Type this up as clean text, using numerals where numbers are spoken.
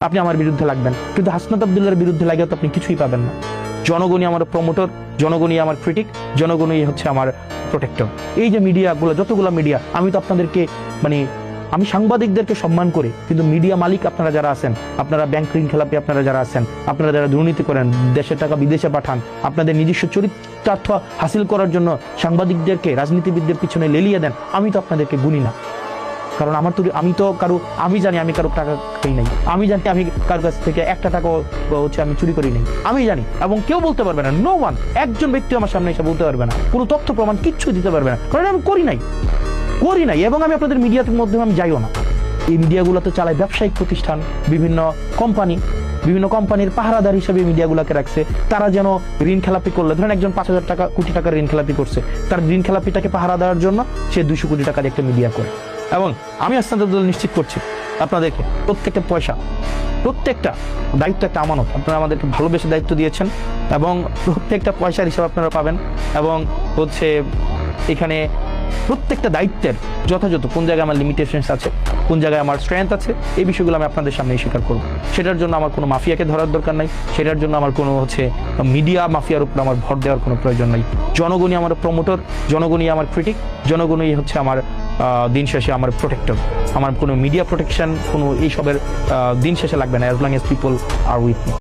আপনি আমার বিরুদ্ধে লাগবেন, কিন্তু হাসনাত আব্দুল্লাহর বিরুদ্ধে লাগিয়ে তো আপনি কিছুই পাবেন না। জনগণই আমার প্রমোটর, জনগণই আমার ক্রিটিক, জনগণই হচ্ছে আমার প্রোটেক্টর। এই যে মিডিয়াগুলো, যতগুলো মিডিয়া, আমি তো আপনাদেরকে আমি সাংবাদিকদেরকে সম্মান করি, কিন্তু মিডিয়া মালিক আপনারা যারা আছেন, আপনারা ব্যাংক ঋণ খেলাপি আপনারা যারা আছেন, আপনারা যারা দুর্নীতি করেন, দেশের টাকা বিদেশে পাঠান, আপনাদের নিজস্ব চরিতার্থ হাসিল করার জন্য সাংবাদিকদেরকে রাজনীতিবিদদের পিছনে লেলিয়ে দেন, আমি তো আপনাদেরকে গুনি না। কারণ আমি জানি আমি কারো টাকা খাই নাই, আমি জানি আমি কারোর কাছ থেকে একটা টাকা আমি চুরি করি নাই, আমি জানি। এবং কেউ বলতে পারবে না, নো ওয়ান, একজন ব্যক্তি আমার সামনে এসে বলতে পারবে না, কোনো তথ্য প্রমাণ কিচ্ছু দিতে পারবে না, কারণ আমি করি নাই। এবং আমি আপনাদের মিডিয়ার মধ্যে আমি যাইও না। এই মিডিয়াগুলো তো চালায় ব্যবসায়িক প্রতিষ্ঠান, বিভিন্ন কোম্পানির পাহারাদার হিসেবে মিডিয়াগুলোকে রাখছে। তারা যেন ঋণ খেলাপি করলে, ধরেন একজন 5,000 কোটি টাকার ঋণ খেলাপি করছে, তার ঋণ খেলাপিটাকে পাহারা দেওয়ার জন্য সে 200 কোটি টাকার একটা মিডিয়া করে। এবং আমি আপনাদের নিশ্চিত করছি, আপনাদেরকে প্রত্যেকটা পয়সা, প্রত্যেকটা দায়িত্ব একটা আমানত, আপনারা আমাদেরকে ভালোবেসে দায়িত্ব দিয়েছেন, এবং প্রত্যেকটা পয়সার হিসাব আপনারা পাবেন। এবং এখানে প্রত্যেকটা দায়িত্বের যথাযথ কোন জায়গায় আমার লিমিটেশনস আছে, কোন জায়গায় আমার স্ট্রেংথ আছে, এই বিষয়গুলো আমি আপনাদের সামনে স্বীকার করব। সেটার জন্য আমার কোনো মাফিয়াকে ধরার দরকার নাই, সেটার জন্য আমার কোনো মিডিয়া মাফিয়ার উপর আমার ভর দেওয়ার কোনো প্রয়োজন নাই। জনগণই আমার প্রমোটর, জনগণই আমার ক্রিটিক, জনগণই আমার দিন শেষে আমার প্রোটেক্টর। আমার কোনো মিডিয়া প্রোটেকশন, কোনো এইসবের দিন শেষে লাগবে না, as long as people are with me.